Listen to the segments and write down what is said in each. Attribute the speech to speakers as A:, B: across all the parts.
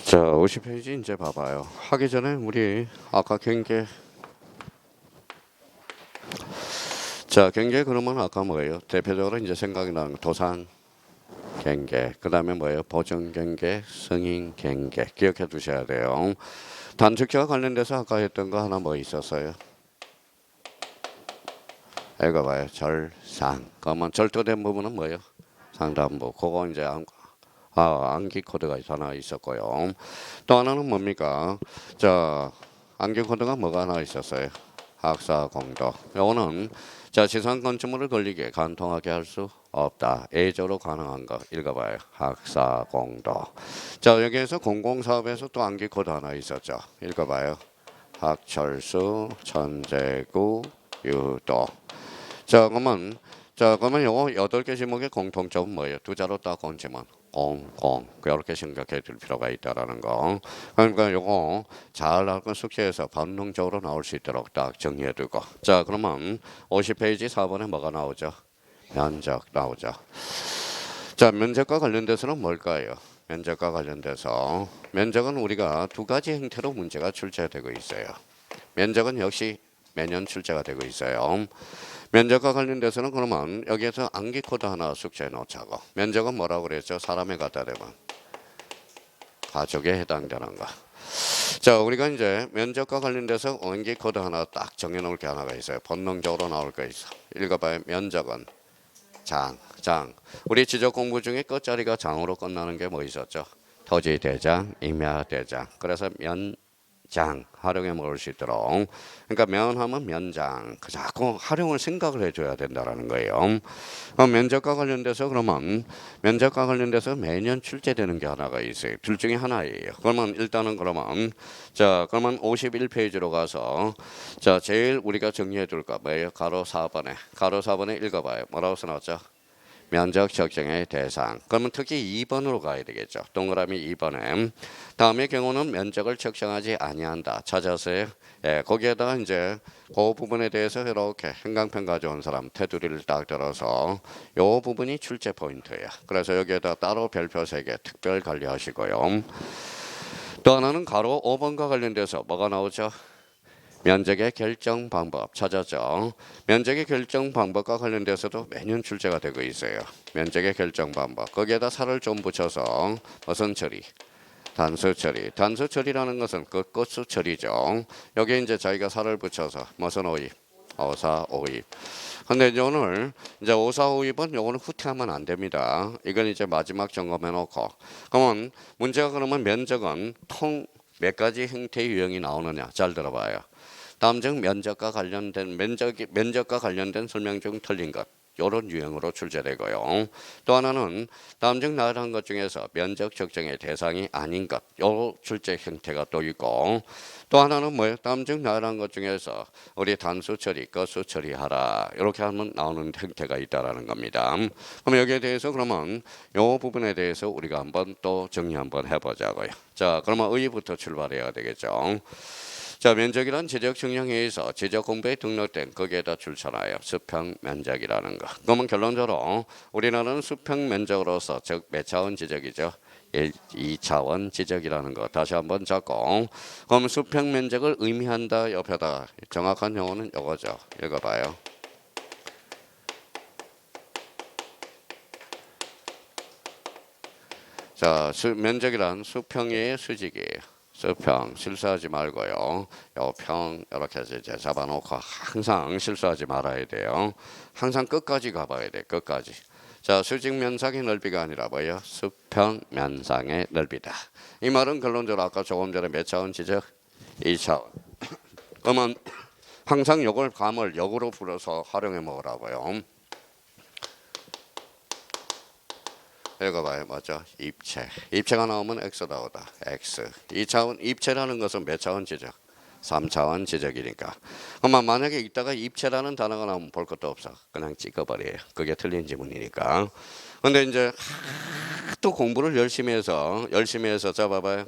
A: 자, 50페이지 이제 봐봐요. 하기 전에 우리 아까 경계. 자, 경계 그러면 아까 뭐예요? 대표적으로 이제 생각이 나는 거 도산 경계. 그다음에 뭐예요? 보정 경계, 승인 경계. 기억해 두셔야 돼요. 단축키와 관련돼서 아까 했던 거 하나 뭐 있었어요? 읽어봐요. 절상. 그러면 절도된 부분은 뭐예요? 상단부. 그거 이제 암기 코드가 하나 있었고요. 또 하나는 뭡니까? 자, 암기 코드가 뭐가 하나 있었어요? 학사 공도. 요거는 자, 지상 건축물을 걸리게 간통하게 할 수 없다. 예외적으로 가능한 거 읽어봐요. 학사 공도. 자, 여기에서 공공사업에서 또 암기 코드 하나 있었죠. 읽어봐요. 학철수, 천재구, 유도. 자, 그러면 요거 8개 지목의 공통점은 뭐예요? 두 자로 딱 얹으면 공공. 그렇게 생각해 줄 필요가 있다라는 거. 그러니까 요거 잘 알고 숙제에서 반응적으로 나올 수 있도록 딱 정리해 두고. 자, 그러면 50페이지 4번에 뭐가 나오죠? 면적 나오죠. 자, 면적과 관련돼서는 뭘까요? 면적과 관련돼서 면적은 우리가 두 가지 형태로 문제가 출제되고 있어요. 면적은 역시 매년 출제가 되고 있어요. 면적과 관련돼서는 그러면 여기에서 암기 코드 하나 숙제해 놓자고. 면적은 뭐라고 그랬죠? 사람에 갖다 대면 가족에 해당되는 거. 자, 우리가 이제 면적과 관련돼서 암기 코드 하나 딱 정해 놓을 게 하나가 있어요. 본능적으로 나올 거 있어. 읽어봐요. 면적은 장. 우리 지적 공부 중에 끝자리가 장으로 끝나는 게 뭐 있었죠? 토지 대장, 임야 대장. 그래서 장 활용해 먹을 수 있도록. 그러니까 면하면 면장. 그 자꾸 활용을 생각을 해줘야 된다라는 거예요. 면적과 관련돼서 그러면 면적과 관련돼서 매년 출제되는 게 하나가 있어요. 둘 중에 하나예요. 그러면 일단은 그러면 51페이지로 가서 자, 제일 우리가 정리해 둘까 뭐예요? 가로 4번에 읽어봐요. 뭐라고 써놨죠? 면적 측정의 대상. 그러면 특히 2번으로 가야 되겠죠. 동그라미 2번에. 다음의 경우는 면적을 측정하지 아니한다. 찾아서요. 예, 거기에다가 이제 그 부분에 대해서 이렇게 행강편 가져온 사람 테두리를 딱 들어서 요 부분이 출제 포인트예요. 그래서 여기에다 따로 별표 3개 특별 관리하시고요. 또 하나는 가로 5번과 관련돼서 뭐가 나오죠? 면적의 결정 방법 찾았죠. 면적의 결정 방법과 관련돼서도 매년 출제가 되고 있어요. 면적의 결정 방법. 거기에다 살을 좀 붙여서 무슨 처리? 단수 처리. 단수 처리라는 것은 그 끝수 처리죠. 여기에 이제 자기가 살을 붙여서 무슨 오입? 오사 오입. 근데 이제 오늘 이제 오사 오입은 요거는 후퇴하면 안 됩니다. 이건 이제 마지막 점검해 놓고. 그러면 문제가 그러면 면적은 통 몇 가지 형태의 유형이 나오느냐? 잘 들어봐요. 다음 중 면적과 관련된 설명 중 틀린 것. 이런 유형으로 출제되고요. 또 하나는 다음 중 나열한 것 중에서 면적 측정의 대상이 아닌 것. 요 출제 형태가 또 있고. 또 하나는 뭐예요? 다음 중 나열한 것 중에서 우리 단수 처리, 끝수 처리하라. 이렇게 하면 나오는 형태가 있다라는 겁니다. 그럼 여기에 대해서 그러면 요 부분에 대해서 우리가 한번 또 정리 한번 해보자고요. 자, 그러면 의의부터 출발해야 되겠죠. 자, 면적이란 지적 측량회에서 지적 공부에 등록된 거기에다 출처나요. 수평 면적이라는 거. 그러면 결론적으로 우리나라는 수평 면적으로서 즉 몇 차원 지적이죠? 2차원 지적이라는 거 다시 한번 잡고. 그럼 수평 면적을 의미한다 옆에다 정확한 용어는 이거죠. 읽어봐요. 자, 면적이란 수평의 수직이에요. 수평 실수하지 말고요. 요 평 이렇게 해서 이제 잡아놓고 항상 실수하지 말아야 돼요. 항상 끝까지 가봐야 돼. 끝까지. 자, 수직 면상의 넓이가 아니라 뭐예요? 수평 면상의 넓이다. 이 말은 결론적으로 아까 조금 전에 몇 차원 지적? 2차원. 그러면 항상 요걸 감을 역으로 불어서 활용해 먹으라고요. 읽어봐요. 맞죠? 입체. 입체가 나오면 X 나오다. X. 2차원 입체라는 것은 몇 차원 지적? 3차원 지적이니까. 그러면 만약에 이따가 입체라는 단어가 나오면 볼 것도 없어. 그냥 찍어버려요. 그게 틀린 지문이니까. 근데 이제 또 공부를 열심히 해서 잡아봐요.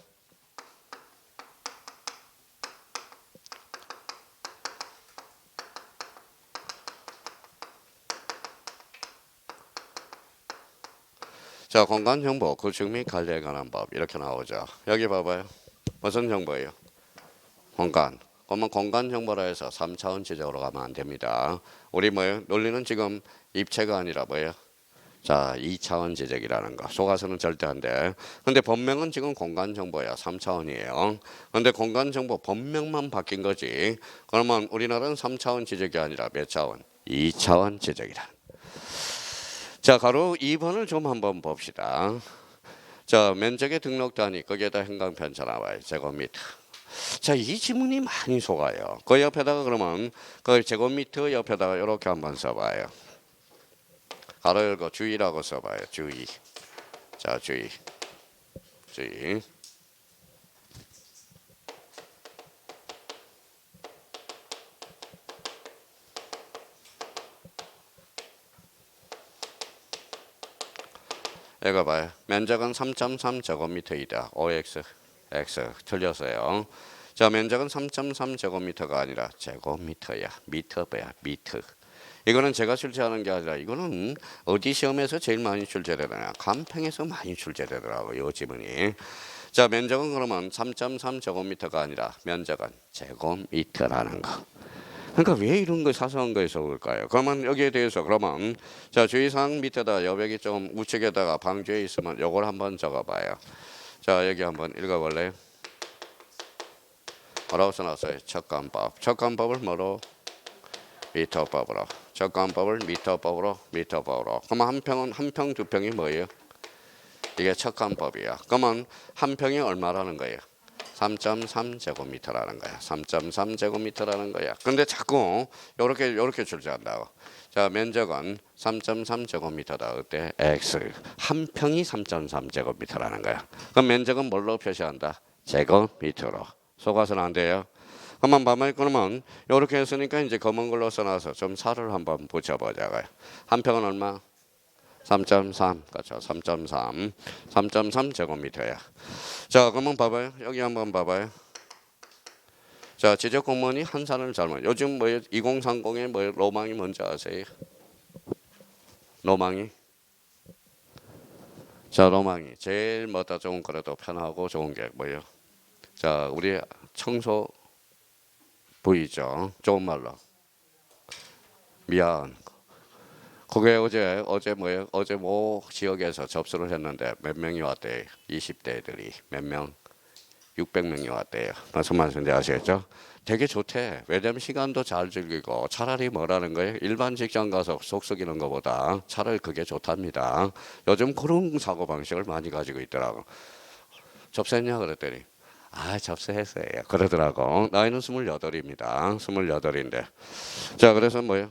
A: 자, 공간 정보 구축 및 관리에 관한 법 이렇게 나오죠. 여기 봐봐요. 무슨 정보예요? 공간. 그러면 공간 정보라 해서 3차원 지적으로 가면 안 됩니다. 우리 뭐예요? 논리는 지금 입체가 아니라 뭐예요? 자, 2차원 지적이라는 거. 속아서는 절대 안 돼. 근데 법명은 지금 공간 정보야. 3차원이에요. 근데 공간 정보 법명만 바뀐 거지. 그러면 우리나라는 3차원 지적이 아니라 몇 차원? 2차원 지적이다. 자, 가로 2번을 좀 한번 봅시다. 자, 면적의 등록 단위 거기에다 행강편차 나와요. 제곱미터. 자, 이 지문이 많이 속아요. 그 옆에다가 그러면 그 제곱미터 옆에다가 이렇게 한번 써봐요. 가로 열고 주의라고 써봐요. 주의. 자, 주의. 주의. 이거 봐요. 면적은 3.3 제곱미터이다. OX. X 틀렸어요. 자, 면적은 3.3 제곱미터가 아니라 제곱미터야. 미터 뭐야? 미터. 이거는 제가 출제하는 게 아니라 이거는 어디 시험에서 제일 많이 출제되느냐? 간평에서 많이 출제되더라고요. 이 지문이. 자, 면적은 그러면 3.3 제곱미터가 아니라 면적은 제곱미터라는 거. 그러니까 왜 이런 거 사소한 거에서 올까요? 그러면 여기에 대해서 그러면 자, 주의사항 밑에다 여백이 좀 우측에다가 방주에 있으면 요걸 한번 적어봐요. 자, 여기 한번 읽어볼래요? 뭐라고 써놨어요? 척간법. 척간법을 뭐로? 미터법으로. 척간법을 미터법으로. 그러면 한 평은 한 평 두 평이 뭐예요? 이게 척간법이야. 그러면 한 평이 얼마라는 거예요? 3.3 제곱미터라는 거야. 3.3 제곱미터라는 거야. 근데 자꾸 요렇게 출제한다고. 자, 면적은 3.3 제곱미터다. 어때? X. 한 평이 3.3 제곱미터라는 거야. 그럼 면적은 뭘로 표시한다? 제곱미터로. 속아서는 안 돼요. 그러면 봐봐요. 그러면 요렇게 했으니까 이제 검은 걸로 써놔서 좀 살을 한번 붙여보자고요. 한 평은 얼마? 3.3. 그렇죠. 3.3 제곱미터야. 자, 그러면 봐봐요. 여기 한번 봐봐요. 자, 지적 공무원이 한 산을 잘못. 요즘 뭐 2030에 뭐 로망이 뭔지 아세요? 로망이? 자, 로망이 제일 뭐다 좋은 거라도 편하고 좋은 게 뭐예요? 자, 우리 청소 부이죠. 좋은 말로. 미안. 그게 어제 뭐예요? 어제 뭐 지역에서 접수를 했는데 몇 명이 왔대요? 20대들이 몇 명? 600명이 왔대요. 무슨 말씀인지 아시겠죠? 되게 좋대. 왜냐면 시간도 잘 즐기고 차라리 뭐라는 거예요? 일반 직장 가서 속 썩이는 것보다 차라리 그게 좋답니다. 요즘 그런 사고방식을 많이 가지고 있더라고. 접수했냐 그랬더니 아, 접수했어요. 그러더라고. 나이는 28입니다. 28인데. 자, 그래서 뭐예요?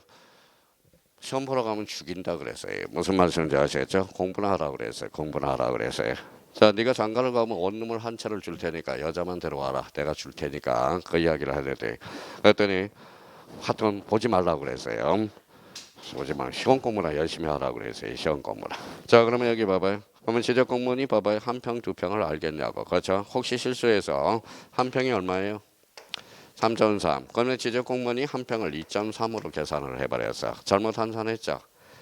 A: 시험 보러 가면 죽인다 그랬어요. 무슨 말씀인지 아시겠죠? 공부나 하라 그랬어요. 공부나 하라 그랬어요. 자, 네가 장가를 가면 원룸을 한 채를 줄 테니까 여자만 데려와라. 내가 줄 테니까 그 이야기를 하는데 그랬더니 하여튼 보지 말라고 그랬어요. 보지 마. 시험 공부나 열심히 하라고 그랬어요. 시험 공부나. 자, 그러면 여기 봐봐요. 그러면 지적 공무원이 봐봐요. 한 평, 두 평을 알겠냐고. 그렇죠? 혹시 실수해서 한 평이 얼마예요? 3.3. 그러면 지적 공무원이 한 평을 2.3으로 계산을 해버렸어. 잘못 환산했죠.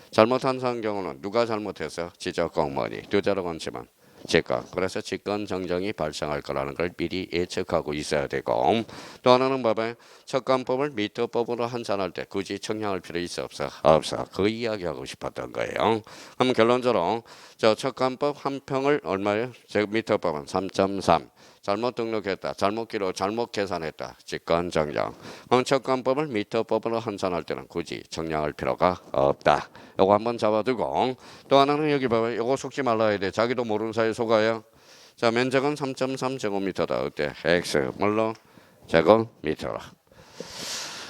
A: 잘못 환산한 경우는 누가 잘못해서 지적 공무원이 두 자로 건치면 직권. 그래서 직권 정정이 발생할 거라는 걸 미리 예측하고 있어야 되고 또 하나는 봐봐요. 척간법을 미터법으로 환산할 때 굳이 청량할 필요 있어 없어? 없어. 그 이야기하고 싶었던 거예요. 그럼 결론적으로 저 척간법 한 평을 얼마예요? 미터법은 3.3. 잘못 등록했다. 잘못 기록, 잘못 계산했다. 직권 정정. 그럼 척간법을 미터법으로 환산할 때는 굳이 정량할 필요가 없다. 요거 한번 잡아두고 또 하나는 여기 봐봐요. 요거 속지 말라야 돼. 자기도 모르는 사이에 속아요. 자, 면적은 3.3 제곱미터다. 어때? X 뭘로? 제곱미터로.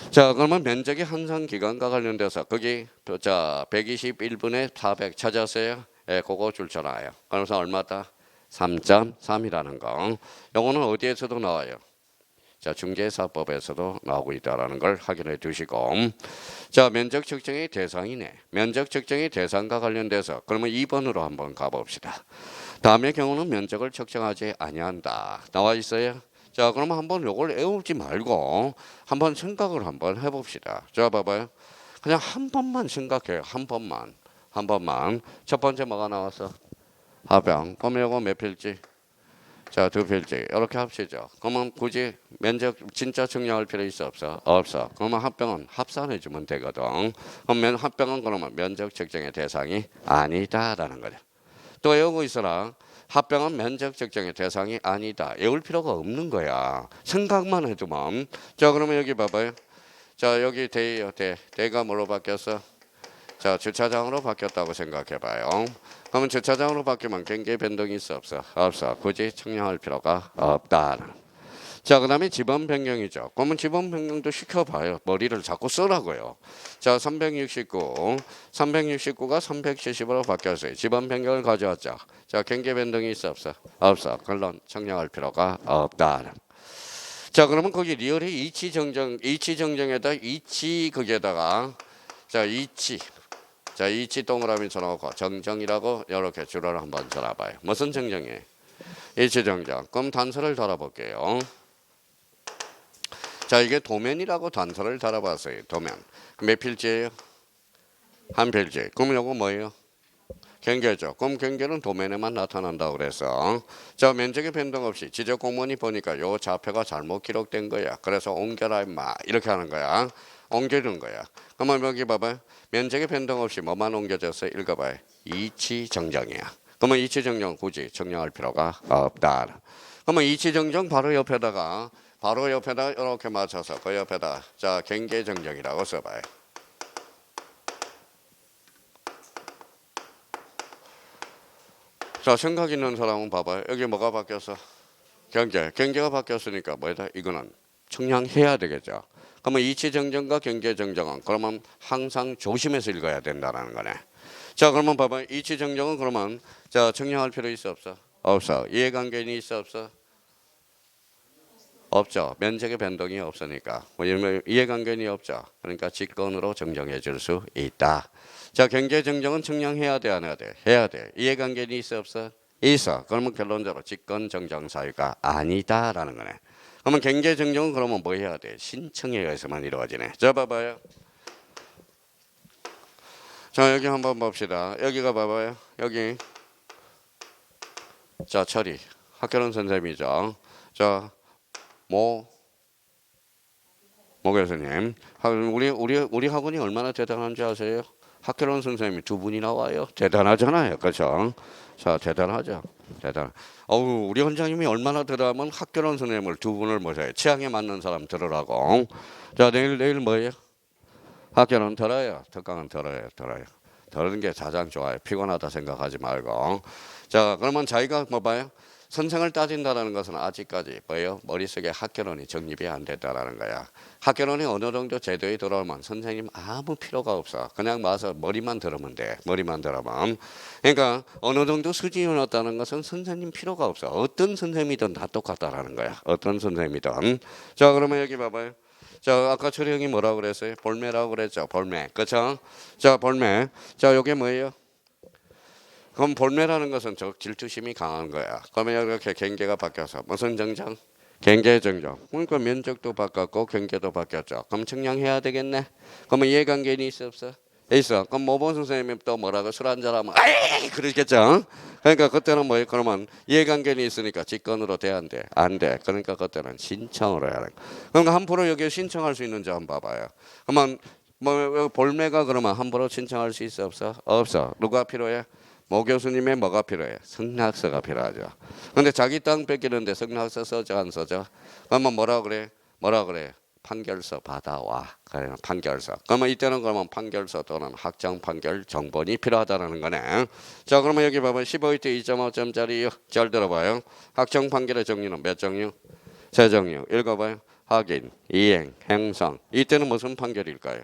A: 자, 그러면 면적의 환산 기간과 관련돼서 거기 자 121분의 400 찾았어요. 예, 그거 줄쳐놔요. 그래서 얼마다? 3.3이라는 거. 요거는 어디에서도 나와요? 자, 중개사법에서도 나오고 있다라는 걸 확인해 두시고. 자, 면적 측정의 대상이네. 면적 측정의 대상과 관련돼서 그러면 2번으로 한번 가봅시다. 다음의 경우는 면적을 측정하지 아니한다. 나와 있어요? 자, 그러면 한번 요걸 외우지 말고 한번 생각을 한번 해봅시다. 자, 봐봐요. 그냥 한 번만 생각해요. 한 번만. 첫 번째 뭐가 나왔어? 합병. 그러면 요거 몇 필지? 자, 두 필지. 이렇게 합시죠. 그러면 굳이 면적 진짜 측량할 필요 있어 없어? 없어. 그러면 합병은 합산해 주면 되거든. 그러면 합병은 그러면 면적 측정의 대상이 아니다라는 거죠. 또 외우고 있어라. 합병은 면적 측정의 대상이 아니다. 외울 필요가 없는 거야. 생각만 해도만. 자, 그러면 여기 봐봐요. 자, 여기 대예요. 대가 뭐로 바뀌었어? 자, 주차장으로 바뀌었다고 생각해봐요. 그러면 주차장으로 바뀌면 경계 변동이 있어 없어? 없어. 굳이 측량할 필요가 없다. 자, 그 다음에 지번 변경이죠. 그러면 지번 변경도 시켜봐요. 머리를 자꾸 쓰라고요. 자, 369. 369가 370으로 바뀌었어요. 지번 변경을 가져왔죠. 자, 경계 변동이 있어 없어? 없어. 그건 측량할 필요가 없다. 자, 그러면 거기 리얼의 이치 정정에다 이치 거기에다가 자, 이치. 자, 이치 동그라미 쳐놓고 정정이라고 이렇게 줄을 한번 쳐놔봐요. 무슨 정정이에요? 이치 정정. 그럼 단서를 달아볼게요. 자, 이게 도면이라고 단서를 달아봤어요. 도면. 몇 필지예요? 한 필지. 그럼 이거 뭐예요? 경계죠. 그럼 경계는 도면에만 나타난다고 그래서 자, 면적의 변동 없이 지적 공무원이 보니까 요 좌표가 잘못 기록된 거야. 그래서 옮겨라 임마 이렇게 하는 거야. 옮겨주는 거야. 그러면 여기 봐봐요. 면적의 변동 없이 뭐만 옮겨졌어? 읽어봐요. 이치 정정이야. 그러면 이치 정정 굳이 정정할 필요가 없다. 그러면 이치 정정 바로 옆에다가 이렇게 맞춰서 그 옆에다 자, 경계 정정이라고 써봐요. 자, 생각 있는 사람은 봐봐요. 여기 뭐가 바뀌었어? 경계가 바뀌었으니까 뭐다? 이거는 측량해야 되겠죠. 그러면 이치 정정과 경계 정정은 그러면 항상 조심해서 읽어야 된다는 거네. 자, 그러면 봐봐요. 이치 정정은 그러면 자, 측량할 필요 있어 없어? 없어. 이해관계는 있어 없어? 없죠. 면적의 변동이 없으니까. 이해관계는 없죠. 그러니까 직권으로 정정해 줄 수 있다. 자, 경계 정정은 측량해야 돼, 안 해야 돼? 해야 돼. 이해관계는 있어 없어? 있어. 그러면 결론적으로 직권 정정 사유가 아니다라는 거네. 그러면 경계 정정은 그러면 뭐 해야 돼? 신청에 의해서만 이루어지네. 자, 봐봐요. 자, 여기 한번 봅시다. 여기가 봐봐요. 여기 자, 처리. 학교는 선생님이죠. 자, 모 교수님, 우리 학원이 얼마나 대단한지 아세요? 학교론 선생님이 두 분이 나와요. 대단하잖아요, 그렇죠? 자, 대단하죠, 대단. 우리 원장님이 얼마나 대단하면 학교론 선생님을 두 분을 모셔요. 취향에 맞는 사람 들으라고. 자, 내일 뭐예요? 학교는 들어요, 특강은 들어요. 들은 게 가장 좋아요. 피곤하다 생각하지 말고. 자, 그러면 자기가 뭐 봐요? 선생을 따진다는 것은 아직까지 뭐예요? 머릿속에 학교론이 정립이 안 됐다라는 거야. 학교론이 어느 정도 제도에 들어오면 선생님 아무 필요가 없어. 그냥 와서 머리만 들으면 돼. 머리만 들으면. 그러니까 어느 정도 수준이 왔다는 것은 선생님 필요가 없어. 어떤 선생님이든 다 똑같다라는 거야. 어떤 선생님이든. 자, 그러면 여기 봐봐요. 자, 아까 철이 형이 뭐라고 그랬어요? 볼매라고 그랬죠. 볼매. 그렇죠? 자, 볼매. 자, 요게 뭐예요? 그럼 볼매라는 것은 저 질투심이 강한 거야. 그러면 이렇게 경계가 바뀌어서 무슨 정정? 경계 정정. 그러니까 면적도 바뀌었고 경계도 바뀌었죠. 그럼 측량해야 되겠네. 그러면 이해관계는 있어 없어? 있어. 그럼 모범 선생님이 또 뭐라고 술 한잔하면 아이 그러겠죠. 그러니까 그때는 뭐예요? 그러면 이해관계는 있으니까 직권으로 돼 안 돼? 안 돼. 그러니까 그때는 신청으로 해야 돼. 그러니까 함부로 여기 신청할 수 있는지 한번 봐봐요. 그러면 뭐 볼매가 그러면 함부로 신청할 수 있어 없어? 없어. 누가 필요해? 모 교수님의 뭐가 필요해? 성락서가 필요하죠. 근데 자기 땅 뺏기는데 성락서 써져 안 써져? 그러면 뭐라 그래? 판결서 받아와. 그래 판결서. 그러면 이때는 그러면 판결서 또는 확정 판결 정본이 필요하다는 거네. 자, 그러면 여기 봐봐. 15대 2.5점짜리 잘 들어봐요. 확정 판결의 정리는 몇 정류? 세 정류. 읽어봐요. 확인, 이행, 행성. 이때는 무슨 판결일까요?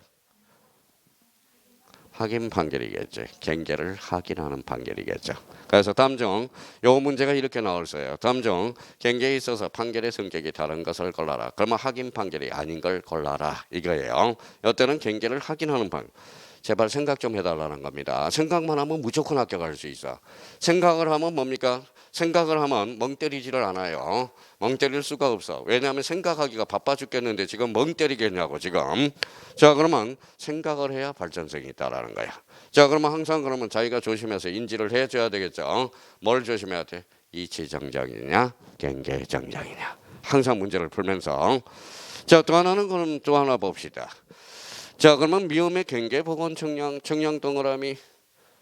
A: 확인 판결이겠죠. 경계를 확인하는 판결이겠죠. 그래서 다음 중 요 문제가 이렇게 나왔어요. 다음 중 경계에 있어서 판결의 성격이 다른 것을 골라라. 그러면 확인 판결이 아닌 걸 골라라 이거예요. 이때는 경계를 확인하는 판결. 제발 생각 좀 해달라는 겁니다. 생각만 하면 무조건 합격할 수 있어. 생각을 하면 뭡니까? 생각을 하면 멍 때리지를 않아요. 멍 때릴 수가 없어. 왜냐하면 생각하기가 바빠 죽겠는데 지금 멍 때리겠냐고 지금. 자, 그러면 생각을 해야 발전성이 있다라는 거야. 자, 그러면 항상 그러면 자기가 조심해서 인지를 해줘야 되겠죠. 뭘 조심해야 돼? 이치정정이냐 경계정정이냐. 항상 문제를 풀면서. 자, 또 하나는 그럼 또 하나 봅시다. 자, 그러면 미음의 경계보건 청량 동그라미.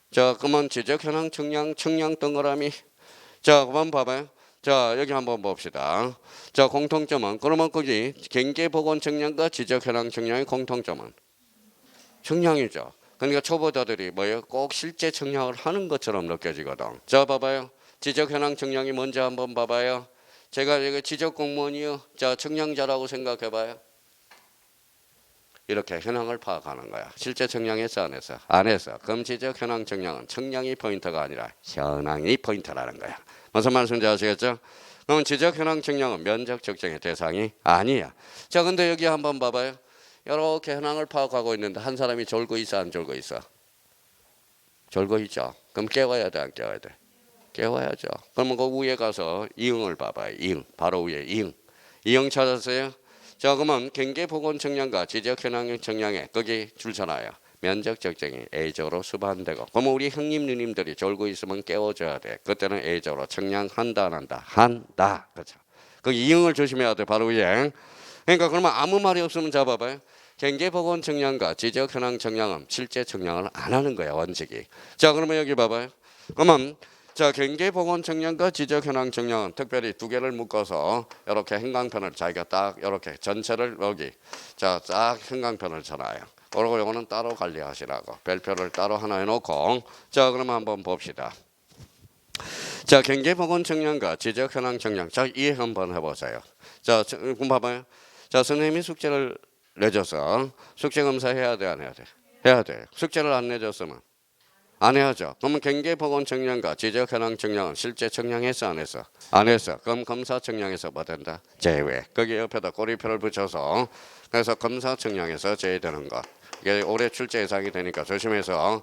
A: 자, 그러면 지적 현황 청량 동그라미. 자, 그만 봐봐요. 자, 여기 한번 봅시다. 자, 공통점은 그러면 거기 경계보건 청량과 지적 현황 청량의 공통점은 청량이죠. 그러니까 초보자들이 뭐예요? 꼭 실제 청량을 하는 것처럼 느껴지거든. 자, 봐봐요. 지적 현황 청량이 뭔지 한번 봐봐요. 제가 이거 지적 공무원이요. 자, 청량자라고 생각해봐요. 이렇게 현황을 파악하는 거야. 실제 청량했어 안 했어? 안 했어. 그럼 지적 현황 청량은 청량이 포인트가 아니라 현황이 포인트라는 거야. 무슨 말씀인지 아시겠죠? 그럼 지적 현황 청량은 면적 측정의 대상이 아니야. 자, 근데 여기 한번 봐봐요. 이렇게 현황을 파악하고 있는데 한 사람이 졸고 있어 안 졸고 있어? 졸고 있죠. 그럼 깨워야 돼 안 깨워야 돼? 깨워야죠. 그러면 그 위에 가서 이응을 봐봐요. 이응. 바로 위에 이응. 이응 찾았어요? 자, 그러면 경계보건 청량과 지적 현황 청량에 거기 줄잖아요. 면적 적정이 A적으로 수반되고. 그러면 우리 형님 누님들이 졸고 있으면 깨워줘야 돼. 그때는 A적으로 청량한다 안 한다? 한다. 그렇죠. 거기 이응을 조심해야 돼. 바로 위에. 그러니까 그러면 아무 말이 없으면 잡아봐요. 경계보건 청량과 지적 현황 청량은 실제 청량을 안 하는 거야 원칙이. 자, 그러면 여기 봐봐요. 그러면 자, 경계보건 청량과 지적 현황 청량은 특별히 두 개를 묶어서 이렇게 형광펜을 자기가 딱 이렇게 전체를 여기 쫙 형광펜을 쳐놔요. 그리고 요거는 따로 관리하시라고 별표를 따로 하나 해놓고. 자, 그러면 한번 봅시다. 자, 경계보건 청량과 지적 현황 청량. 자, 이해 한번 해보세요. 자, 그럼 봐봐요. 자, 선생님이 숙제를 내줘서 숙제 검사 해야 돼 안 해야 돼? 해야 돼. 숙제를 안 내줬으면 안 해야죠. 그러면 경계보건 청량과 지적 현황 청량은 실제 청량했어 안 했어? 안 했어. 그럼 검사 청량에서 뭐 된다? 제외. 거기 옆에다 꼬리표를 붙여서 그래서 검사 청량에서 제외되는 것. 이게 올해 출제 예상이 되니까 조심해서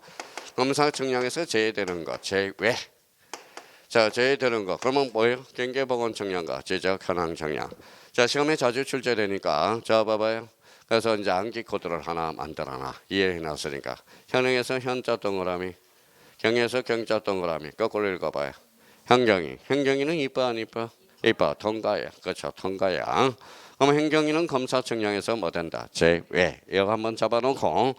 A: 검사 청량에서 제외되는 것 제외. 자, 제외되는 거. 그러면 뭐예요? 경계보건 청량과 지적 현황 청량. 자, 시험에 자주 출제되니까 자 봐봐요. 그래서 이제 암기 코드를 하나 만들어놔. 이해해놨으니까. 현행에서 현자 동그라미. 경에서 경자 동그라미. 거꾸로 읽어봐요. 현경이는 이뻐 안 이뻐? 이뻐. 통과야. 그렇죠. 통과야. 그럼 현경이는 검사 청량에서 뭐 된다? 제외. 이거 한번 잡아놓고.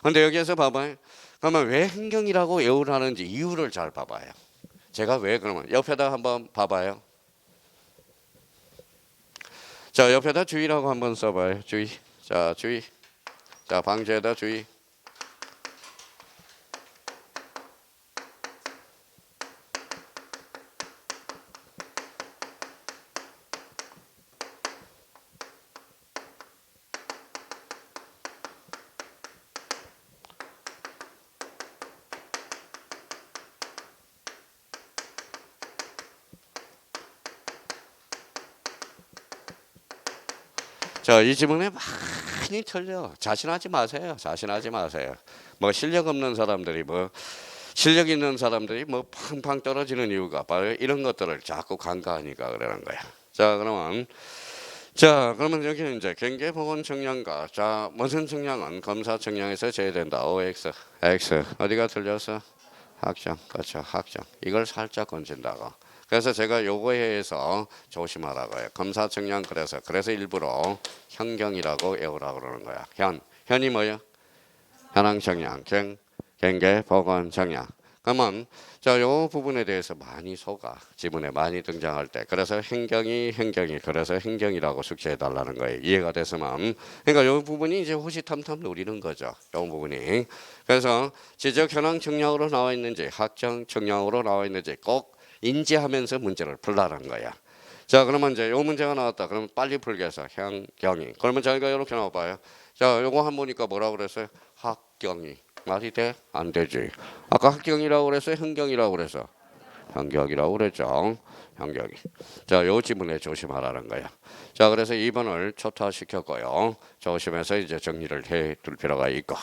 A: 근데 여기에서 봐봐요. 그러면 왜 현경이라고 외우를 하는지 이유를 잘 봐봐요. 제가 왜 그러면 옆에다 한번 봐봐요. 자, 옆에다 주의라고 한번 써봐요. 주의. 자, 주의. 자, 방지에다 주의. 자, 이 지문에 많이 틀려. 자신하지 마세요. 자신하지 마세요. 뭐 실력 없는 사람들이 뭐 실력 있는 사람들이 뭐 팡팡 떨어지는 이유가 바로 이런 것들을 자꾸 간과하니까 그러는 거야. 자, 그러면 여기는 이제 경계보건 청량과 자 무슨 청량은 검사 청량에서 제외된다. OX, X 어디가 틀렸어? 학점, 그렇죠. 학점. 이걸 살짝 건진다고. 그래서 제가 요거에 의해서 조심하라고요. 검사 청량 그래서 일부러 현경이라고 외우라고 그러는 거야. 현이 뭐예요? 현황 청량, 경계 보건 청량. 그러면 요 부분에 대해서 많이 속아 지문에 많이 등장할 때 그래서 현경이 그래서 현경이라고 숙제해 달라는 거예요. 이해가 됐으면 그러니까 요 부분이 이제 호시탐탐 노리는 거죠. 요 부분이 그래서 지적 현황 청량으로 나와 있는지 학점 청량으로 나와 있는지 꼭 인지하면서 문제를 풀라는 거야. 자, 그러면 이제 요 문제가 나왔다. 그러면 빨리 풀기 위해서 현경이. 그러면 저희가 이렇게 나와봐요. 자, 요거 한 보니까 뭐라고 그랬어요? 학경이. 말이 돼? 안 되지. 아까 학경이라고 그랬어요? 현경이라고 그랬어? 현격이라고 그랬죠. 현격이. 자, 요 지문에 조심하라는 거야. 자, 그래서 2번을 초토화시켰고요. 조심해서 이제 정리를 해 둘 필요가 있고.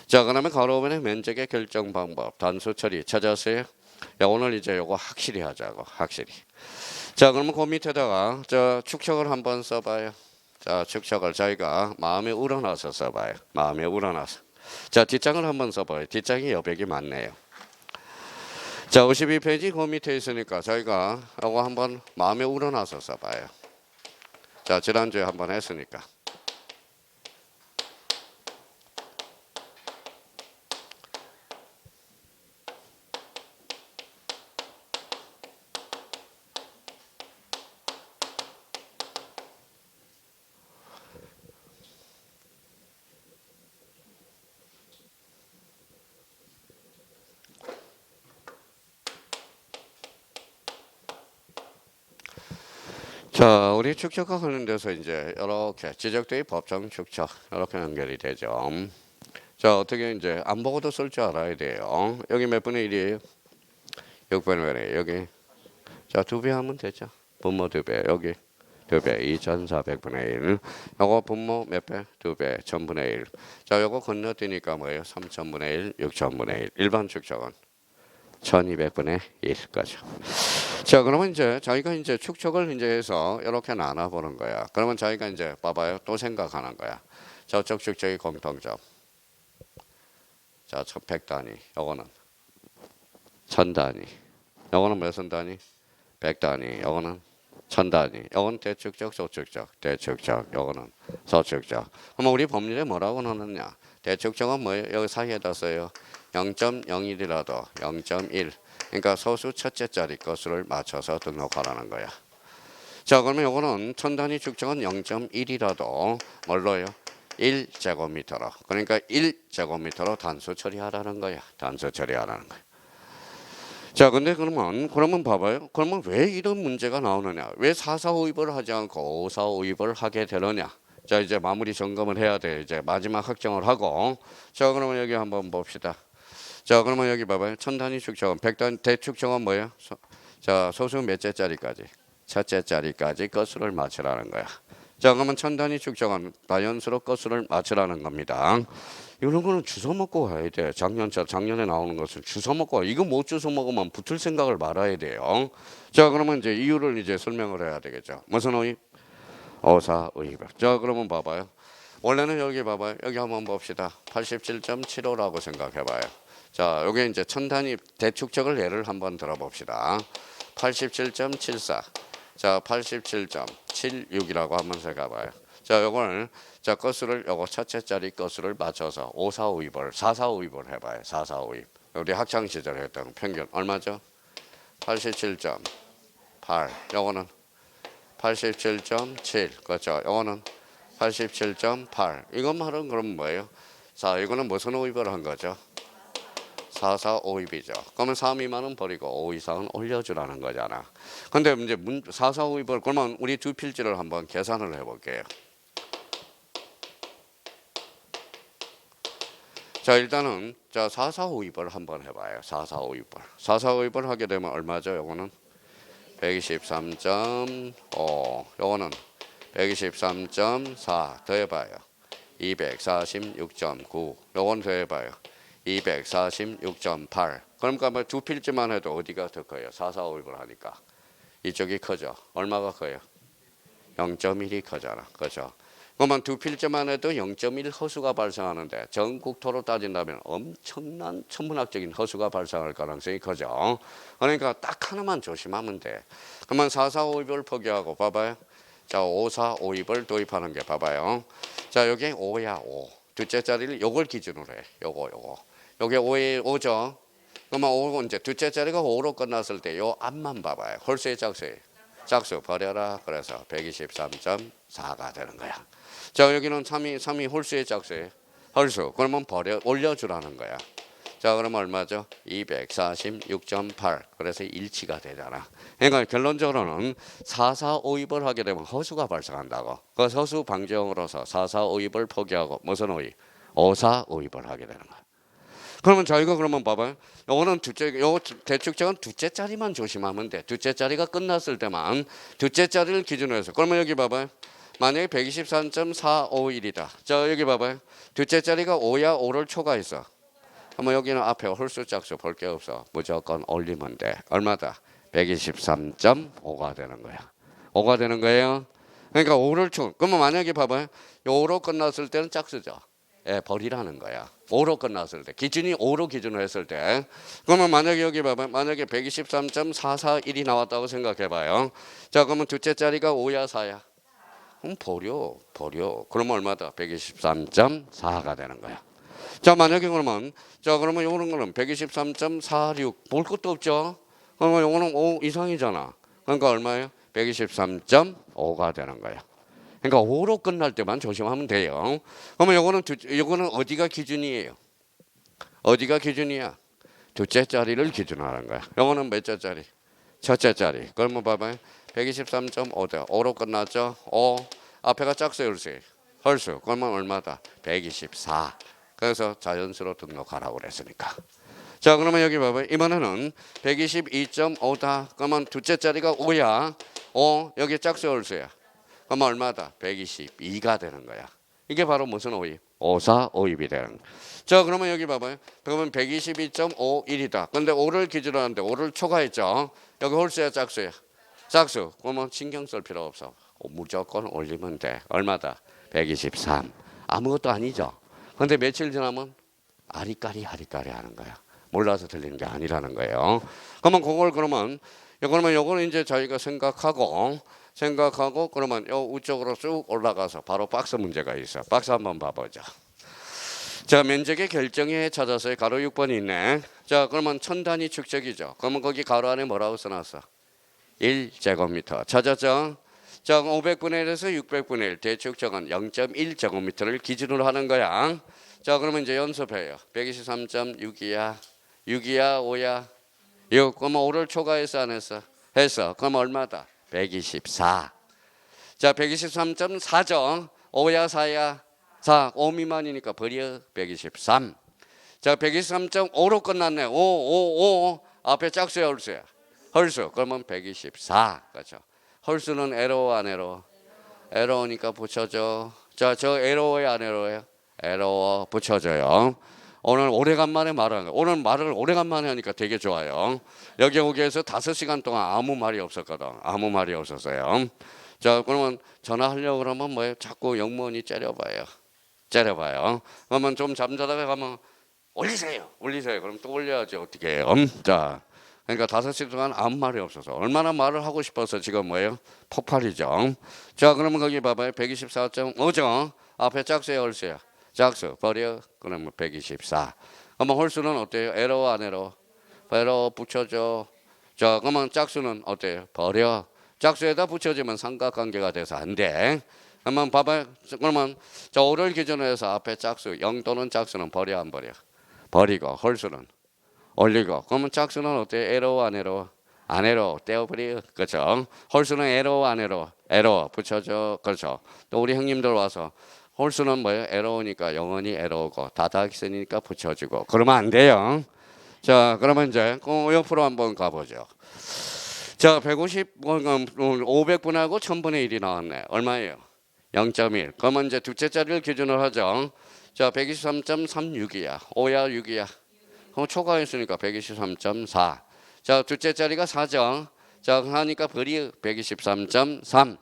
A: 자, 그러면 가로변의 면적의 결정 방법, 단수 처리 찾았어요? 야, 오늘 이제 요거 확실히 하자고, 확실히. 자, 그러면 그 밑에다가 저 축척을 한번 써봐요. 자, 축척을 저희가 마음에 우러나서 써봐요. 마음에 우러나서. 자, 뒷장을 한번 써봐요. 뒷장이 여백이 많네요. 자, 52페이지 그 밑에 있으니까 저희가 이거 한번 마음에 우러나서 써봐요. 자, 지난주에 한번 했으니까. 자, 우리 축척하는 데서 이제 이렇게 지적대의 법정 축척 이렇게 연결이 되죠. 자, 어떻게 이제 안 보고도 쓸 줄 알아야 돼요. 여기 몇 분의 1이에요? 6분의 1. 여기 자, 2배 하면 되죠. 분모 2배. 여기 2배 2400분의 1. 요거 분모 몇 배? 2배 1000분의 1. 자, 요거 건너뛰니까 뭐예요? 3000분의 1, 6000분의 1. 일반 축척은 1200분의 1까지. 자, 그러면 이제 자기가 이제 축척을 이제 해서 이렇게 나눠 보는 거야. 그러면 자기가 이제 봐봐요. 또 생각하는 거야. 저쪽 축척의 공통점. 자, 100단위. 요거는 1000단위. 요거는 무슨 단위? 100단위. 요거는 1000단위. 요건 대축적, 소축적. 대축적. 요거는 소축적. 그럼 우리 법률에 뭐라고 넣느냐? 대축적은 뭐예요? 여기 사이에다 써요. 0.01이라도 0.1. 그러니까 소수 첫째 자리 것을 맞춰서 등록하라는 거야. 자, 그러면 요거는 1000단위 축적은 0.1이라도 뭘로요? 1제곱미터로. 그러니까 1제곱미터로 단수 처리하라는 거야. 단수 처리하라는 거야. 자, 근데 그러면 봐봐요. 그러면 왜 이런 문제가 나오느냐? 왜 445입을 하지 않고 545입을 하게 되느냐? 자, 이제 마무리 점검을 해야 돼. 이제 마지막 확정을 하고. 자, 그러면 여기 한번 봅시다. 자, 그러면 여기 봐봐요. 1000단위 축척은 100단위 대축척은 뭐예요? 자, 소수 몇째 자리까지? 첫째 자리까지 것수를 맞추라는 거야. 자, 그러면 1000단위 축척은 다연수로 것수를 맞추라는 겁니다. 이런 거는 주워 먹고 가야 돼. 작년에 나오는 것을 주워 먹고 가. 이거 못 주워 먹으면 붙을 생각을 말아야 돼요. 자, 그러면 이제 이유를 이제 설명을 해야 되겠죠. 무슨 오입? 오사오입. 자, 그러면 봐봐요. 원래는 여기 봐봐요. 여기 한번 봅시다. 87.75라고 생각해봐요. 자, 요게 이제 1000단위 대축척을 예를 한번 들어봅시다. 87.74. 자, 87.76이라고 한번 생각해봐요. 자, 요걸 자, 것수를 요거 첫째 자리 것수를 맞춰서 545입을 445입을 해봐요. 445입. 우리 학창 시절에 했던 평균 얼마죠? 87.8. 요거는 87.7. 그렇죠. 요거는 87.8. 이것 말은 그럼 뭐예요? 자, 이거는 무슨 오입을 한 거죠? 445입이죠. 그러면 4 미만은 버리고 5 이상은 올려주라는 거잖아. 근데 이제 445입을 그러면 우리 두 필지를 한번 계산을 해볼게요. 자, 일단은 자 445입을 한번 해봐요. 445입을. 445입을 하게 되면 얼마죠? 요거는 123.5. 요거는 123.4 더해봐요. 246.9. 요건 더해봐요. 246.8. 그러니까 뭐 두 필지만 해도 어디가 더 커요? 445입을 하니까 이쪽이 커져. 얼마가 커요? 0.1이 커잖아. 그렇죠? 그러면 두 필지만 해도 0.1 허수가 발생하는데 전국토로 따진다면 엄청난 천문학적인 허수가 발생할 가능성이 커져. 그러니까 딱 하나만 조심하면 돼. 그러면 445입을 포기하고 봐봐요. 자, 545입을 도입하는 게 봐봐요. 자, 여기 5야 5. 둘째 자리를 요걸 기준으로 해. 요거. 요게 5죠. 그러면 5고 이제 둘째 자리가 5로 끝났을 때 요 앞만 봐봐요. 홀수의 짝수예요. 짝수 버려라. 그래서 123.4가 되는 거야. 자, 여기는 3이 홀수의 짝수예요. 홀수. 그러면 올려주라는 거야. 자, 그러면 얼마죠? 246.8. 그래서 일치가 되잖아. 그러니까 결론적으로는 445입을 하게 되면 허수가 발생한다고. 그 허수 방지용으로서 445입을 포기하고 무슨 오입? 545입을 하게 되는 거야. 그러면 저희가 그러면 봐봐요. 요거는 요 대축적은 둘째 자리만 조심하면 돼. 둘째 자리가 끝났을 때만 둘째 자리를 기준으로 해서. 그러면 여기 봐봐요. 만약에 123.451이다. 자 여기 봐봐요. 둘째 자리가 5야 5를 초과했어. 그러면 여기는 앞에 홀수 짝수 볼 게 없어. 무조건 올리면 돼. 얼마다? 123.5가 되는 거야. 5가 되는 거예요. 그러니까 5를 초. 그러면 만약에 봐봐요. 요 5로 끝났을 때는 짝수죠. 예, 버리라는 거야. 5로 끝났을 때. 기준이 5로 기준으로 했을 때. 그러면 만약에 여기 봐봐요. 만약에 123.441이 나왔다고 생각해 봐요. 자, 그러면 둘째 자리가 5야 4야. 그럼 버려. 그러면 얼마다? 123.4가 되는 거야. 자, 만약에 그러면 요런 거는 123.46 볼 것도 없죠. 그러면 요거는 5 이상이잖아. 그러니까 얼마예요? 123.5가 되는 거야. 그러니까 5로 끝날 때만 조심하면 돼요. 그러면 요거는 어디가 기준이에요? 어디가 기준이야? 둘째 자리를 기준으로 하는 거야. 요거는 몇째 자리? 첫째 자리. 그러면 봐봐요. 123.5대 5로 끝났죠? 5 앞에가 짝수 헐수. 그러면 얼마다? 124. 그래서 자연수로 등록하라고 그랬으니까. 자, 그러면 여기 봐봐요. 이번에는 122.5다. 그러면 둘째 자리가 5야. 5 여기 짝수 헐수야. 그러면 얼마다? 122가 되는 거야. 이게 바로 무슨 오입? 5사 오입이 되는 거야. 자, 그러면 여기 봐봐요. 그러면 122.51이다. 근데 5를 기준으로 하는데 5를 초과했죠. 여기 홀수야 짝수야? 짝수. 그러면 신경 쓸 필요 없어. 무조건 올리면 돼. 얼마다? 123. 아무것도 아니죠. 근데 며칠 지나면 아리까리 하는 거야. 몰라서 들리는 게 아니라는 거예요. 그러면 요거는 이제 저희가 생각하고 그러면 요 우쪽으로 쭉 올라가서 바로 박스 문제가 있어. 박스 한번 봐보자. 자, 면적의 결정에 찾아서의 가로 6번이 있네. 자, 그러면 천 단위 축적이죠. 그러면 거기 가로 안에 뭐라고 써놨어? 1제곱미터. 찾았죠? 자, 500분의 1에서 600분의 1 대축적은 0.1제곱미터를 기준으로 하는 거야. 자, 그러면 이제 연습해요. 123.6이야. 6이야, 5야. 6. 그러면 5를 초과해서 안 했어? 했어. 그럼 얼마다? 124. 자, 123.4죠. 5야, 4야. 4. 5 미만이니까 버려. 123. 자, 123.5로 끝났네. 5. 앞에 짝수야, 홀수야? 헐수. 그러면 124. 그렇죠. 헐수는 에러워 안 에러워? 에러워니까 붙여줘. 자, 저 에러워야 안 에러워요? 에러워 붙여줘요. 오늘 오래간만에 말하는 거예요. 오늘 말을 오래간만에 하니까 되게 좋아요. 여기 오기 위해서 5시간 동안 아무 말이 없었거든. 아무 말이 없었어요. 자, 그러면 전화하려고 그러면 뭐예요? 자꾸 영문이 째려봐요. 그러면 좀 잠자다가 가면 올리세요. 그럼 또 올려야지 어떻게 해요? 자, 그러니까 5시간 동안 아무 말이 없어서 얼마나 말을 하고 싶어서 지금 뭐예요? 폭발이죠. 자, 그러면 거기 봐봐요. 124.5죠. 앞에 짝수야 홀수야? 짝수 버려. 그러면 124. 그러면 홀수는 어때요? 에러워 안 에러워? 에러워 붙여줘. 자, 그러면 짝수는 어때요? 버려. 짝수에다 붙여주면 삼각관계가 돼서 안 돼. 그러면 봐봐요. 그러면 자, 5를 기준으로 해서 앞에 짝수 0 또는 짝수는 버려 안 버려? 버리고 홀수는 올리고. 그러면 짝수는 어때요? 에러워 안 에러워? 안 에러워. 떼어버려. 그렇죠. 홀수는 에러워 안 에러워? 에러워 붙여줘. 그렇죠. 또 우리 형님들 와서 홀수는 뭐예요? 에러우니까 영원히 에러우고 다다익선이니까 붙여주고. 그러면 안 돼요. 자, 그러면 이제 옆으로 한번 가보죠. 자, 500분하고 1000분의 1이 나왔네. 얼마예요? 0.1. 그러면 이제 둘째 자리를 기준으로 하죠. 자, 123.36이야. 5야 6이야. 그럼 초과했으니까 123.4. 자, 둘째 자리가 4죠. 자, 하니까 버리 123.3.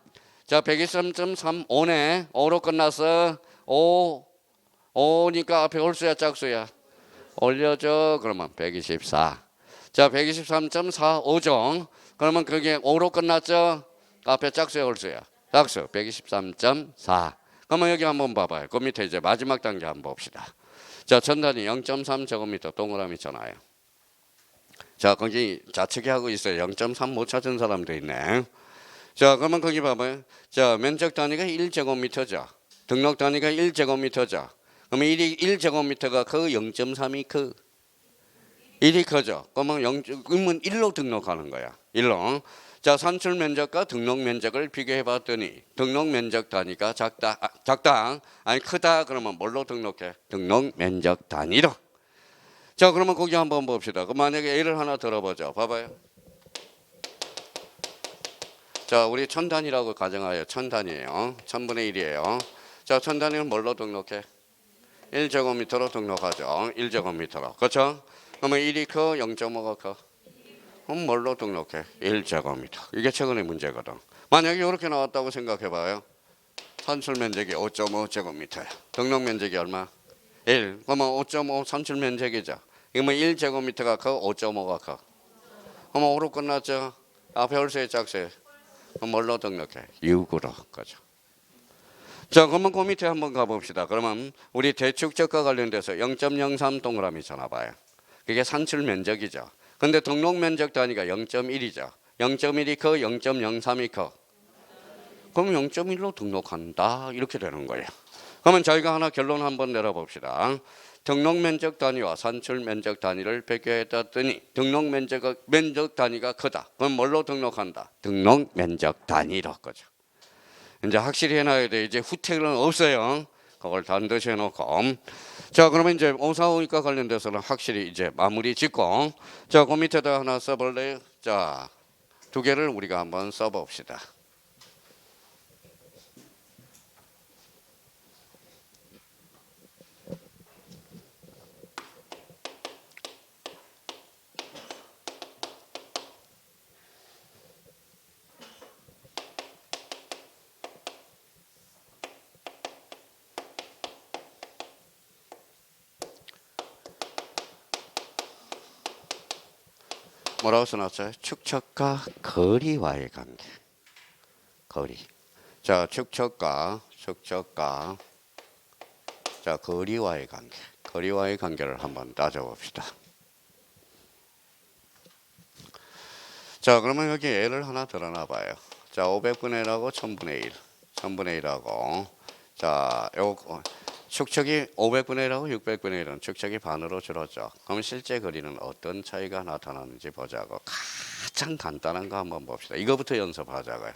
A: 자, 123.3 5네. 5로 끝났어. 5니까 앞에 홀수야 짝수야? 올려줘. 그러면 124. 자, 123.4 5죠. 그러면 그게 5로 끝났죠. 앞에 짝수야 홀수야? 짝수. 123.4. 그러면 여기 한번 봐봐요. 그 밑에 이제 마지막 단계 한번 봅시다. 자, 전단위 0.3 제곱미터 동그라미 쳐놔요. 자, 거기 좌측에 하고 있어요. 0.3 못 찾은 사람도 있네. 자, 그러면 거기 봐봐요. 자, 면적 단위가 1제곱미터죠. 등록 단위가 1제곱미터죠. 그러면 1제곱미터가 그 0.3이 그 1이 커져. 그러면 1로 등록하는 거야. 1로. 자, 산출 면적과 등록 면적을 비교해 봤더니 등록 면적 단위가 작다. 아니 크다. 그러면 뭘로 등록해? 등록 면적 단위로. 자, 그러면 거기 한번 봅시다. 그럼 만약에 A를 하나 들어보죠. 봐봐요. 자, 우리 1000단위라고 가정하여 1000단위예요. 1000분의 1이에요. 자, 1000단위는 뭘로 등록해? 1제곱미터로 등록하죠. 1제곱미터로. 그렇죠? 그러면 1이 커? 0.5가 커? 그럼 뭘로 등록해? 1제곱미터. 이게 최근의 문제거든. 만약에 이렇게 나왔다고 생각해봐요. 산출 면적이 5.5제곱미터야. 등록 면적이 얼마? 1. 그러면 5.5 산출 면적이죠. 이러면 1제곱미터가 커? 5.5가 커? 그러면 5로 끝났죠? 앞에 월수의 짝수에. 그럼 뭘로 등록해? 6으로. 그죠? 자, 그러면 그 밑에 한번 가봅시다. 그러면 우리 대축적과 관련돼서 0.03 동그라미 쳐놔봐요. 그게 산출 면적이죠. 근데 등록 면적 단위가 0.1이죠. 0.1이 커? 0.03이 커? 그럼 0.1로 등록한다. 이렇게 되는 거예요. 그러면 저희가 하나 결론 한번 내려봅시다. 등록 면적 단위와 산출 면적 단위를 비교했더니 등록 면적 단위가 크다. 그럼 뭘로 등록한다? 등록 면적 단위로 거죠. 이제 확실히 해놔야 돼. 이제 후퇴는 없어요. 그걸 단도시 해놓고. 자, 그러면 이제 545니까 관련돼서는 확실히 이제 마무리 짓고. 자, 그 밑에다 하나 써볼래요? 자, 두 개를 우리가 한번 써봅시다. 뭐라고 써놨어요? 축척과 거리와의 관계. 거리. 자, 축척과 자, 거리와의 관계. 거리와의 관계를 한번 따져봅시다. 자, 그러면 여기 L을 하나 드러나봐요. 자, 500분의 1하고 1000분의 1. 1000분의 1하고. 자, 요 축척이 500분의 1하고 600분의 1은 축척이 반으로 줄었죠. 그럼 실제 거리는 어떤 차이가 나타나는지 보자고. 가장 간단한 거 한번 봅시다. 이거부터 연습하자고요.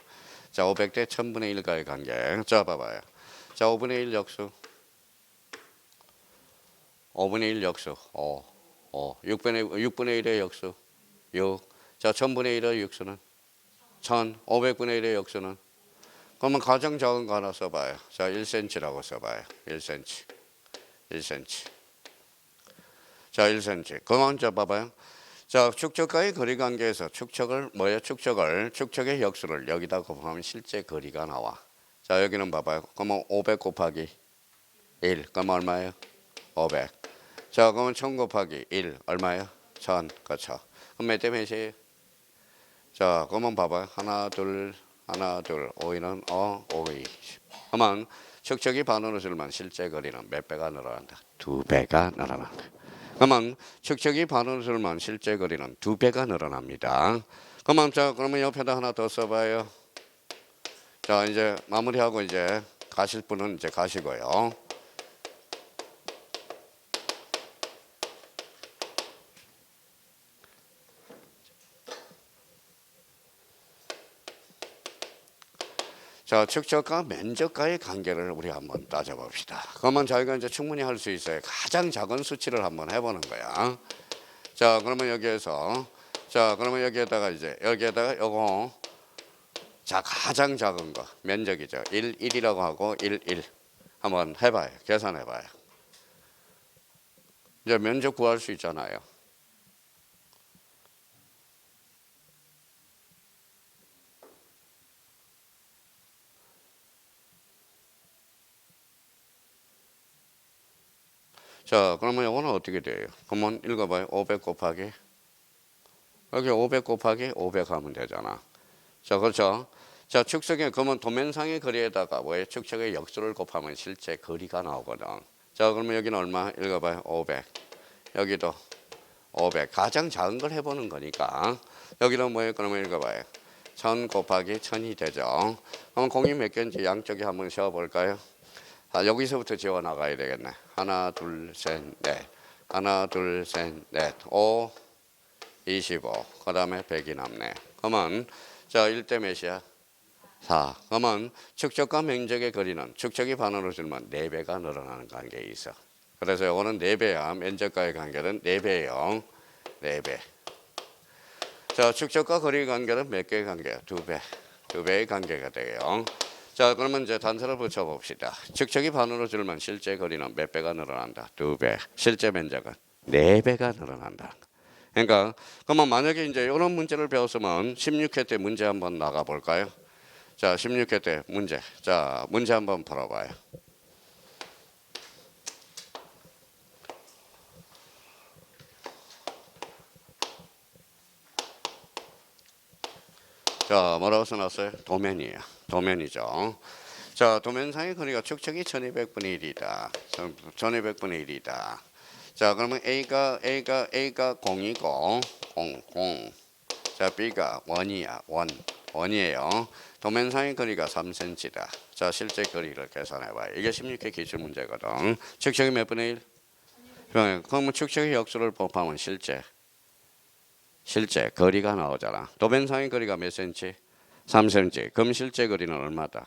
A: 자, 500대 1000분의 1과의 관계. 자, 봐봐요. 자, 5분의 1 역수. 5분의 1 역수. 6분의 1의 역수. 6. 자, 1000분의 1의 역수는 1000. 500분의 1의 역수는 그러면 가장 작은 거 하나 써봐요. 자, 1cm라고 써봐요. 1cm. 1cm. 자, 1cm. 그거 먼저 봐봐요. 자, 축척과의 거리 관계에서 축척을 축척의 역수를 여기다 곱하면 실제 거리가 나와. 자, 여기는 봐봐요. 그러면 500 곱하기 1. 그럼 얼마예요? 500. 자, 그러면 1000 곱하기 1. 얼마예요? 1000. 그렇죠. 그럼 몇 대 몇이에요? 자, 그러면 봐봐요. 하나, 둘, 5위는 5위. 그러면 축척이 반으로 줄면 실제 거리는 몇 배가 늘어난다? 2배가 늘어난다. 그러면 축척이 반으로 줄면 실제 거리는 2배가 늘어납니다. 그러면 옆에다 하나 더 써봐요. 자, 이제 마무리하고 이제 가실 분은 이제 가시고요. 자, 축척과 면적과의 관계를 우리 한번 따져봅시다. 그러면 저희가 이제 충분히 할 수 있어요. 가장 작은 수치를 한번 해보는 거야. 자, 그러면 그러면 여기에다가 요거, 자, 가장 작은 거, 면적이죠. 1이라고 하고 1 한번 해봐요. 계산해봐요. 이제 면적 구할 수 있잖아요. 자, 그러면 이거는 어떻게 돼요? 그러면 읽어봐요. 500 곱하기 여기 500 곱하기 500 하면 되잖아. 자, 그렇죠? 자, 축척의 그러면 도면상의 거리에다가 뭐예요? 축척의 역수를 곱하면 실제 거리가 나오거든. 자, 그러면 여기는 얼마? 읽어봐요. 500. 여기도 500. 가장 작은 걸 해보는 거니까. 여기는 뭐예요? 그러면 읽어봐요. 1000 곱하기 1000이 되죠. 그럼 공이 몇 개인지 양쪽에 한번 세워볼까요? 자, 여기서부터 지워 나가야 되겠네. 하나, 둘, 셋, 넷. 하나, 둘, 셋, 넷. 5, 25. 그 다음에 100이 남네. 그러면 자, 1대 몇이야? 4. 그러면 축척과 면적의 거리는 축척이 반으로 줄면 4배가 늘어나는 관계에 있어. 그래서 요거는 4배야. 면적과의 관계는 4배예요. 4배. 자, 축적과 거리 관계는 몇 개의 관계야? 2배. 2배의 관계가 돼요. 자, 그러면 이제 단서를 붙여봅시다. 축적이 반으로 줄면 실제 거리는 몇 배가 늘어난다? 2배. 실제 면적은 4배가 늘어난다. 그러니까 그러면 만약에 이제 이런 문제를 배웠으면 16회 때 문제 한번 나가 볼까요? 자, 16회 때 문제. 자, 문제 한번 풀어봐요. 자, 뭐라고 써놨어요? 도면이에요. 도면이죠. 자, 도면상의 거리가 축척이 1200분의 1이다. 1200분의 1이다. 자, 그러면 A가 0이고 0. 자, B가 1이야. 1이에요. 도면상의 거리가 3cm다. 자, 실제 거리를 계산해봐요. 이게 16회 기출 문제거든. 축척이 몇 분의 1? 그러면 축척의 역수를 곱하면 실제 거리가 나오잖아. 도면상의 거리가 몇 cm? 3cm. 그럼 실제 거리는 얼마다?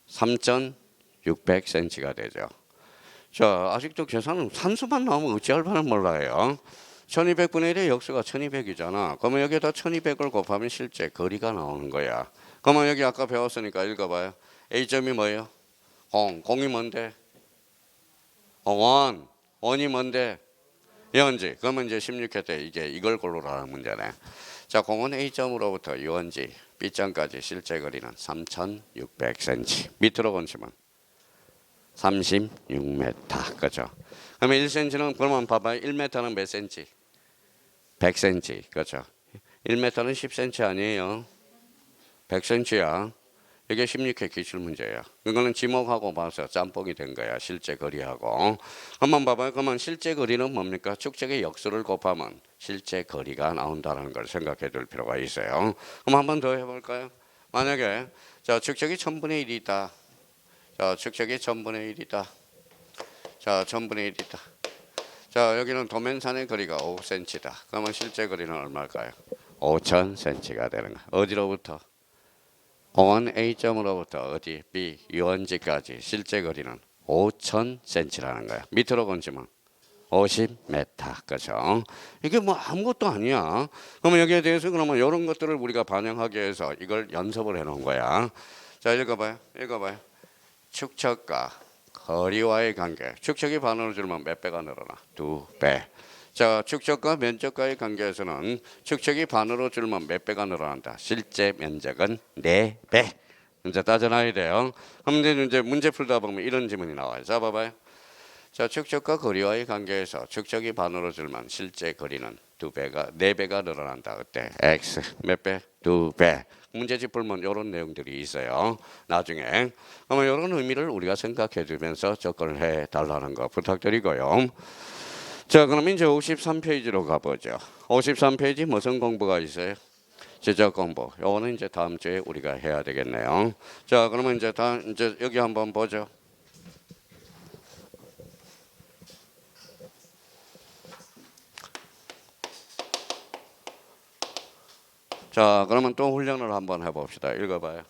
A: 3,600cm가 되죠. 자, 아직도 계산은 산수만 나오면 어찌할 바를 몰라요. 1200분의 1의 역수가 1200이잖아. 그러면 여기에다 1200을 곱하면 실제 거리가 나오는 거야. 그러면 여기 아까 배웠으니까 읽어봐요. A점이 뭐예요? 0이 뭔데? 1이 뭔데? 유원지. 그러면 이제 16회 때 이걸 고르라는 문제네. 자, 공은 A점으로부터 유원지 B점까지 실제 거리는 3,600cm. 밑으로 건치면 36m. 그죠? 그러면 1cm는 그러면 봐봐요. 1m는 몇 cm? 100cm. 그죠? 1m는 10cm 아니에요. 100cm야. 이게 16회 기출 문제야. 이거는 지목하고 봐서 짬뽕이 된 거야. 실제 거리하고. 한번 봐봐요. 그러면 실제 거리는 뭡니까? 축적의 역수를 곱하면 실제 거리가 나온다는 걸 생각해 둘 필요가 있어요. 그럼 한 번 더 해볼까요? 만약에 자, 축적이 1000분의 1이다. 자, 축적이 1000분의 1이다. 자, 1000분의 1이다. 자, 여기는 도면산의 거리가 5cm다. 그러면 실제 거리는 얼마일까요? 5000cm가 되는 거야. 어디로부터? 공원 A점으로부터 어디 B 유원지까지 실제 거리는 5000cm라는 거야. 밑으로 건지면 50m. 그죠? 이게 뭐 아무것도 아니야. 그러면 여기에 대해서 그러면 이런 것들을 우리가 반영하기 위해서 이걸 연습을 해 놓은 거야. 자, 읽어봐요. 축척과 거리와의 관계. 축척이 반으로 줄면 몇 배가 늘어나? 2배. 자, 축척과 면적과의 관계에서는 축척이 반으로 줄면 몇 배가 늘어난다? 실제 면적은 4배. 이제 따져놔야 돼요. 그럼 이제 문제 풀다 보면 이런 질문이 나와요. 자, 봐봐요. 자, 축척과 거리와의 관계에서 축척이 반으로 줄면 실제 거리는 4배가 늘어난다. 그때 x 몇 배? 2배. 문제집 풀면 이런 내용들이 있어요. 나중에. 그러면 이런 의미를 우리가 생각해 두면서 접근을 해 달라는 거 부탁드리고요. 자, 그럼 이제 53페이지로 가보죠. 53페이지 무슨 공부가 있어요? 지적 공부. 요거는 이제 다음 주에 우리가 해야 되겠네요. 자, 그러면 이제 여기 한번 보죠. 자, 그러면 또 훈련을 한번 해봅시다. 읽어봐요.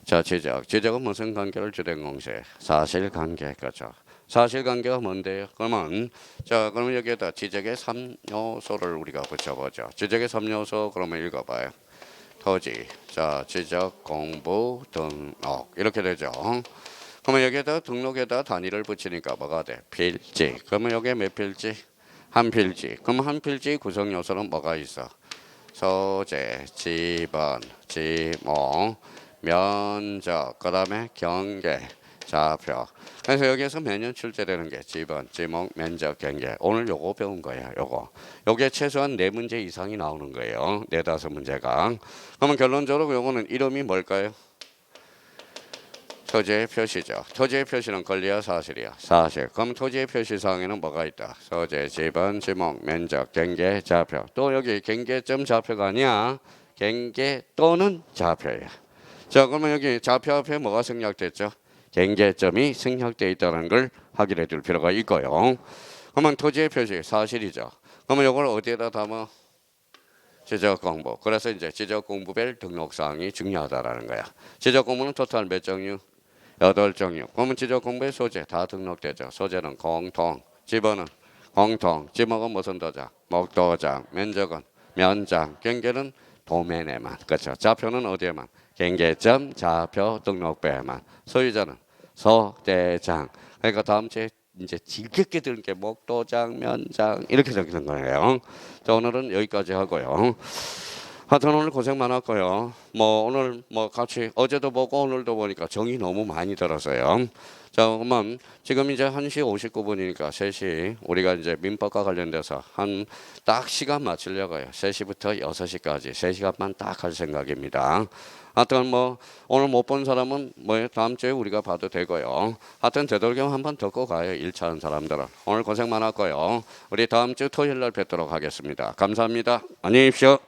A: 자, 지적은 무슨 관계를 주된 공식? 사실관계. 그렇죠. 사실관계가 뭔데요? 그러면 여기에다 지적의 3요소를 우리가 붙여보죠. 지적의 3요소 그러면 읽어봐요. 토지, 자, 지적, 공부, 등록 이렇게 되죠. 그러면 여기에다 등록에다 단위를 붙이니까 뭐가 돼? 필지. 그러면 여기에 몇 필지? 한 필지. 그럼 한 필지 구성 요소는 뭐가 있어? 소재, 지번, 지목, 면적, 그 다음에 경계, 좌표. 그래서 여기에서 매년 출제되는 게 지번, 지목, 면적, 경계. 오늘 요거 배운 거야. 요게 최소한 4문제 이상이 나오는 거예요. 4-5문제가. 그러면 결론적으로 요거는 이름이 뭘까요? 토지의 표시죠. 토지의 표시는 권리야 사실이야? 사실. 그럼 토지의 표시사항에는 뭐가 있다? 소재, 지번, 지목, 면적, 경계, 좌표. 또 여기 경계점 좌표가 아니야. 경계 또는 좌표야. 자, 그러면 여기 좌표 앞에 뭐가 생략됐죠? 경계점이 생략되어 있다는 걸 확인해 둘 필요가 있고요. 그러면 토지의 표시 사실이죠. 그러면 이걸 어디에다 담아? 지적 공부. 그래서 이제 지적 공부별 등록 사항이 중요하다라는 거야. 지적 공부는 토탈 몇 종류? 8종류. 구문지적 공부의 소재 다 등록되죠. 소재는 공통, 집어는 공통, 지목은 무슨 도장? 목도장, 면적은 면장, 경계는 도면에만. 그렇죠. 좌표는 어디에만? 경계점, 좌표, 등록부에만. 소유자는 소대장. 그러니까 다음 주에 이제 지겹게 들은 게 목도장, 면장 이렇게 적는 거예요. 자, 오늘은 여기까지 하고요. 하여튼 오늘 고생 많았고요. 뭐 오늘 뭐 같이 어제도 보고 오늘도 보니까 정이 너무 많이 들어서요. 자, 그러면 지금 이제 1시 59분이니까 3시 우리가 이제 민법과 관련돼서 한 딱 시간 맞추려고요. 3시부터 6시까지 3시간만 딱 할 생각입니다. 하여튼 뭐 오늘 못 본 사람은 뭐 다음 주에 우리가 봐도 되고요. 하여튼 되도록이면 한번 듣고 가요. 1차 한 사람들은. 오늘 고생 많았고요. 우리 다음 주 토요일 날 뵙도록 하겠습니다. 감사합니다. 안녕히 계십시오.